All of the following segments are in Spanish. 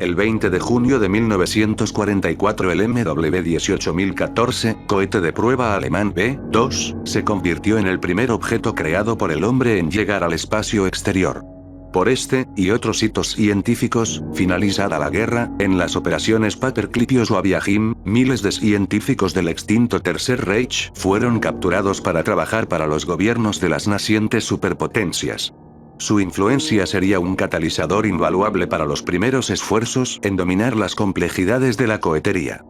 El 20 de junio de 1944 el MW-18014, cohete de prueba alemán B-2, se convirtió en el primer objeto creado por el hombre en llegar al espacio exterior. Por este, y otros hitos científicos, finalizada la guerra, en las operaciones Paperclip y Oswald Jim, miles de científicos del extinto Tercer Reich fueron capturados para trabajar para los gobiernos de las nacientes superpotencias. Su influencia sería un catalizador invaluable para los primeros esfuerzos en dominar las complejidades de la cohetería.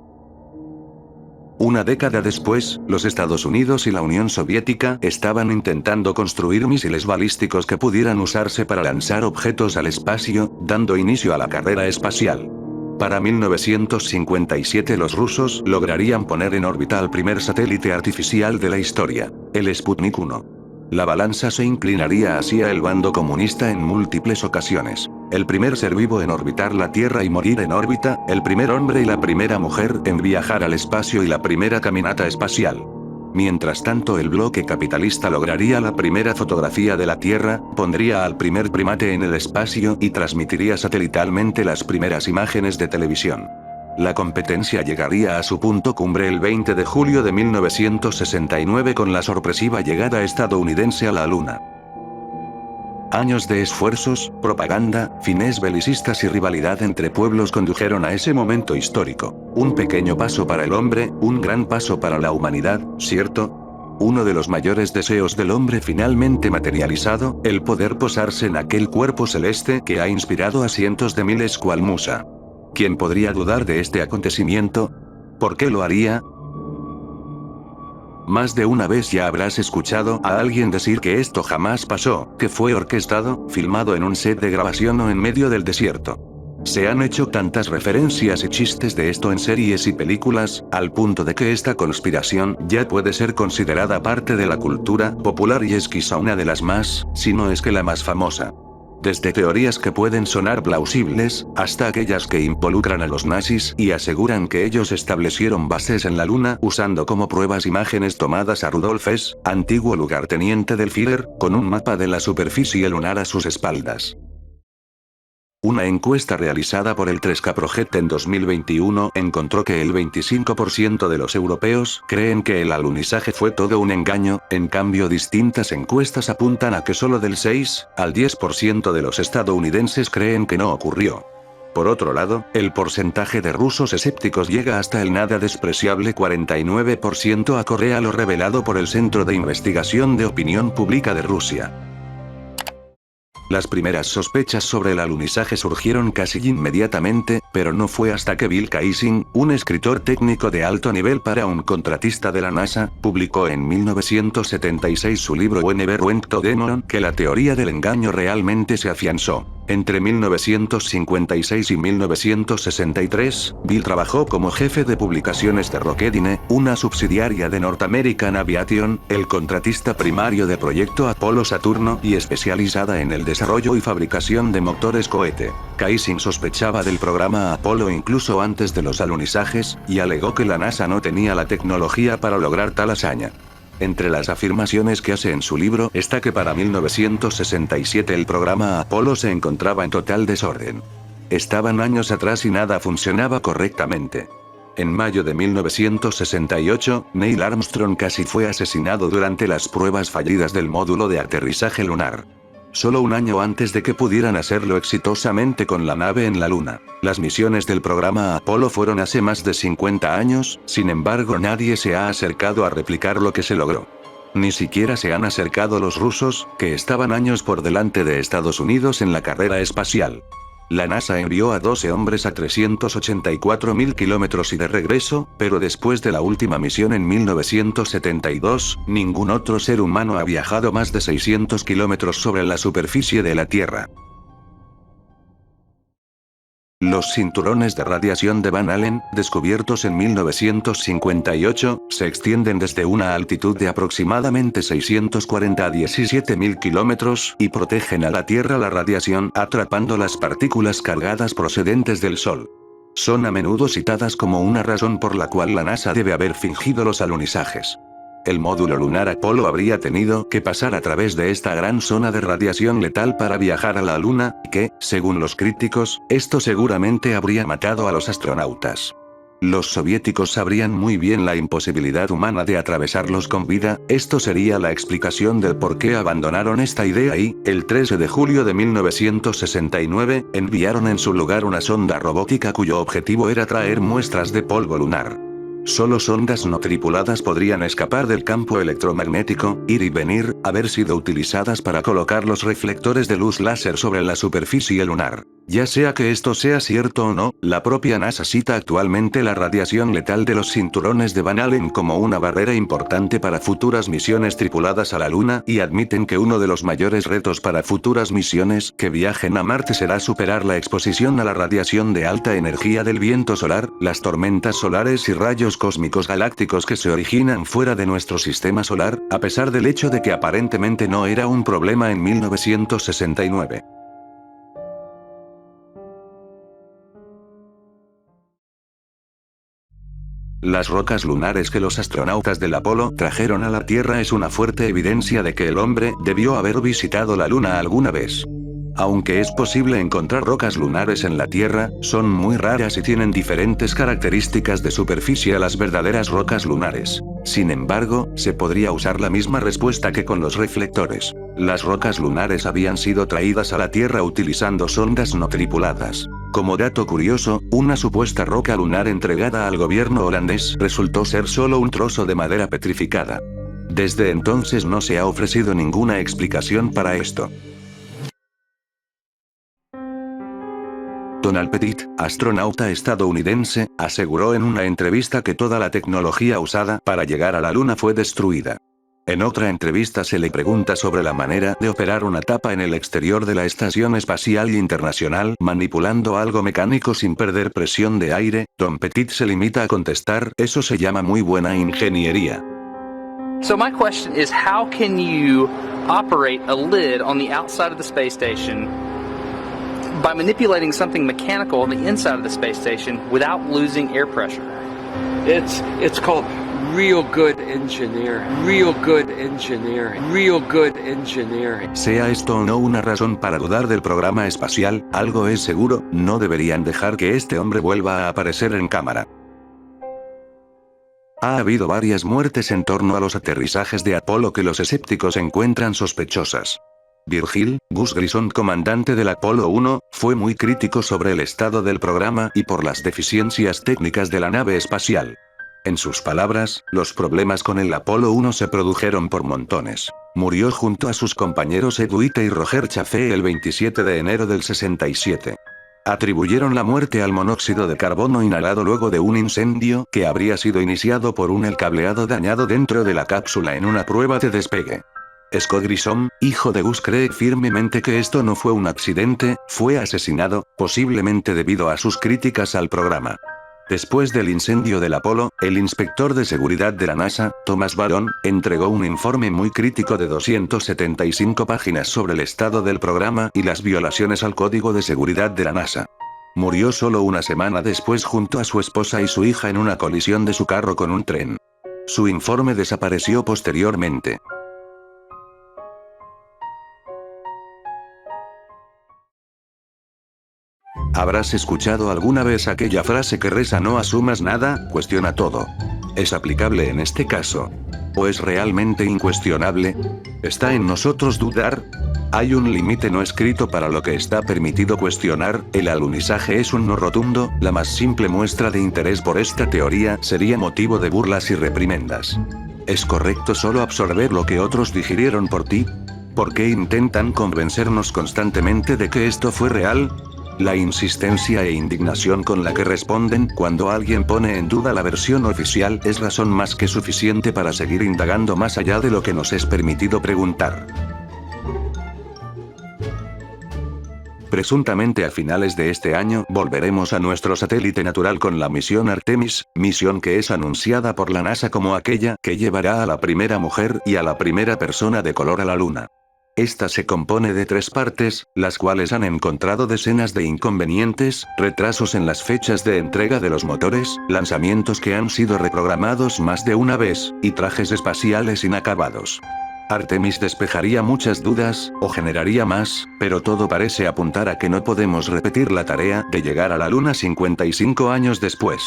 Una década después, los Estados Unidos y la Unión Soviética estaban intentando construir misiles balísticos que pudieran usarse para lanzar objetos al espacio, dando inicio a la carrera espacial. Para 1957 los rusos lograrían poner en órbita al primer satélite artificial de la historia, el Sputnik 1. La balanza se inclinaría hacia el bando comunista en múltiples ocasiones. El primer ser vivo en orbitar la Tierra y morir en órbita, el primer hombre y la primera mujer en viajar al espacio y la primera caminata espacial. Mientras tanto, el bloque capitalista lograría la primera fotografía de la Tierra, pondría al primer primate en el espacio y transmitiría satelitalmente las primeras imágenes de televisión. La competencia llegaría a su punto cumbre el 20 de julio de 1969 con la sorpresiva llegada estadounidense a la Luna. Años de esfuerzos, propaganda, fines belicistas y rivalidad entre pueblos condujeron a ese momento histórico. Un pequeño paso para el hombre, un gran paso para la humanidad, ¿cierto? Uno de los mayores deseos del hombre finalmente materializado, el poder posarse en aquel cuerpo celeste que ha inspirado a cientos de miles cual musa. ¿Quién podría dudar de este acontecimiento? ¿Por qué lo haría? Más de una vez ya habrás escuchado a alguien decir que esto jamás pasó, que fue orquestado, filmado en un set de grabación o en medio del desierto. Se han hecho tantas referencias y chistes de esto en series y películas, al punto de que esta conspiración ya puede ser considerada parte de la cultura popular y es quizá una de las más, si no es que la más famosa. Desde teorías que pueden sonar plausibles, hasta aquellas que involucran a los nazis y aseguran que ellos establecieron bases en la Luna usando como pruebas imágenes tomadas a Rudolf Hess, antiguo lugarteniente del Führer, con un mapa de la superficie lunar a sus espaldas. Una encuesta realizada por el 3K Project en 2021 encontró que el 25% de los europeos creen que el alunizaje fue todo un engaño, en cambio distintas encuestas apuntan a que solo del 6 al 10% de los estadounidenses creen que no ocurrió. Por otro lado, el porcentaje de rusos escépticos llega hasta el nada despreciable 49% acorde a lo revelado por el Centro de Investigación de Opinión Pública de Rusia. Las primeras sospechas sobre el alunizaje surgieron casi inmediatamente, pero no fue hasta que Bill Kaysing, un escritor técnico de alto nivel para un contratista de la NASA, publicó en 1976 su libro When Ever Went to the Moon, que la teoría del engaño realmente se afianzó. Entre 1956 y 1963, Bill trabajó como jefe de publicaciones de Rocketdyne, una subsidiaria de North American Aviation, el contratista primario de Proyecto Apolo-Saturno y especializada en el desarrollo y fabricación de motores cohete. Kaysing sospechaba del programa Apolo incluso antes de los alunizajes, y alegó que la NASA no tenía la tecnología para lograr tal hazaña. Entre las afirmaciones que hace en su libro está que para 1967 el programa Apolo se encontraba en total desorden. Estaban años atrás y nada funcionaba correctamente. En mayo de 1968, Neil Armstrong casi fue asesinado durante las pruebas fallidas del módulo de aterrizaje lunar. Solo un año antes de que pudieran hacerlo exitosamente con la nave en la Luna. Las misiones del programa Apolo fueron hace más de 50 años, sin embargo nadie se ha acercado a replicar lo que se logró. Ni siquiera se han acercado los rusos, que estaban años por delante de Estados Unidos en la carrera espacial. La NASA envió a 12 hombres a 384.000 kilómetros y de regreso, pero después de la última misión en 1972, ningún otro ser humano ha viajado más de 600 kilómetros sobre la superficie de la Tierra. Los cinturones de radiación de Van Allen, descubiertos en 1958, se extienden desde una altitud de aproximadamente 640 a 17.000 kilómetros, y protegen a la Tierra la radiación atrapando las partículas cargadas procedentes del Sol. Son a menudo citadas como una razón por la cual la NASA debe haber fingido los alunizajes. El módulo lunar Apolo habría tenido que pasar a través de esta gran zona de radiación letal para viajar a la Luna, que, según los críticos, esto seguramente habría matado a los astronautas. Los soviéticos sabrían muy bien la imposibilidad humana de atravesarlos con vida, esto sería la explicación del por qué abandonaron esta idea y, el 13 de julio de 1969, enviaron en su lugar una sonda robótica cuyo objetivo era traer muestras de polvo lunar. Solo sondas no tripuladas podrían escapar del campo electromagnético, ir y venir, haber sido utilizadas para colocar los reflectores de luz láser sobre la superficie lunar. Ya sea que esto sea cierto o no, la propia NASA cita actualmente la radiación letal de los cinturones de Van Allen como una barrera importante para futuras misiones tripuladas a la Luna y admiten que uno de los mayores retos para futuras misiones que viajen a Marte será superar la exposición a la radiación de alta energía del viento solar, las tormentas solares y rayos cósmicos galácticos que se originan fuera de nuestro sistema solar, a pesar del hecho de que aparentemente no era un problema en 1969. Las rocas lunares que los astronautas del Apolo trajeron a la Tierra es una fuerte evidencia de que el hombre debió haber visitado la Luna alguna vez. Aunque es posible encontrar rocas lunares en la Tierra, son muy raras y tienen diferentes características de superficie a las verdaderas rocas lunares. Sin embargo, se podría usar la misma respuesta que con los reflectores. Las rocas lunares habían sido traídas a la Tierra utilizando sondas no tripuladas. Como dato curioso, una supuesta roca lunar entregada al gobierno holandés resultó ser solo un trozo de madera petrificada. Desde entonces no se ha ofrecido ninguna explicación para esto. Donald Pettit, astronauta estadounidense, aseguró en una entrevista que toda la tecnología usada para llegar a la Luna fue destruida. En otra entrevista se le pregunta sobre la manera de operar una tapa en el exterior de la Estación Espacial Internacional manipulando algo mecánico sin perder presión de aire. Don Pettit se limita a contestar: eso se llama muy buena ingeniería. So my question is, how can you operate a lid on the outside of the space station by manipulating something mechanical on the inside of the space station without losing air pressure? It's called real good engineering. Real good engineering. Real good engineering. Sea esto o no una razón para dudar del programa espacial, algo es seguro, no deberían dejar que este hombre vuelva a aparecer en cámara. Ha habido varias muertes en torno a los aterrizajes de Apolo que los escépticos encuentran sospechosas. Virgil Gus Grissom, comandante del Apolo 1, fue muy crítico sobre el estado del programa y por las deficiencias técnicas de la nave espacial. En sus palabras, los problemas con el Apolo 1 se produjeron por montones. Murió junto a sus compañeros Ed White y Roger Chaffee el 27 de enero del 67. Atribuyeron la muerte al monóxido de carbono inhalado luego de un incendio que habría sido iniciado por el cableado dañado dentro de la cápsula en una prueba de despegue. Scott Grissom, hijo de Gus, cree firmemente que esto no fue un accidente, fue asesinado, posiblemente debido a sus críticas al programa. Después del incendio del Apolo, el inspector de seguridad de la NASA, Thomas Baron, entregó un informe muy crítico de 275 páginas sobre el estado del programa y las violaciones al código de seguridad de la NASA. Murió solo una semana después junto a su esposa y su hija en una colisión de su carro con un tren. Su informe desapareció posteriormente. Habrás escuchado alguna vez aquella frase que reza: no asumas nada, cuestiona todo. ¿Es aplicable en este caso? ¿O es realmente incuestionable? ¿Está en nosotros dudar? Hay un límite no escrito para lo que está permitido cuestionar. El alunizaje es un no rotundo. La más simple muestra de interés por esta teoría sería motivo de burlas y reprimendas. ¿Es correcto solo absorber lo que otros digirieron por ti? ¿Por qué intentan convencernos constantemente de que esto fue real? La insistencia e indignación con la que responden cuando alguien pone en duda la versión oficial es razón más que suficiente para seguir indagando más allá de lo que nos es permitido preguntar. Presuntamente a finales de este año volveremos a nuestro satélite natural con la misión Artemis, misión que es anunciada por la NASA como aquella que llevará a la primera mujer y a la primera persona de color a la Luna. Esta se compone de 3 partes, las cuales han encontrado decenas de inconvenientes, retrasos en las fechas de entrega de los motores, lanzamientos que han sido reprogramados más de una vez, y trajes espaciales inacabados. Artemis despejaría muchas dudas, o generaría más, pero todo parece apuntar a que no podemos repetir la tarea de llegar a la Luna 55 años después.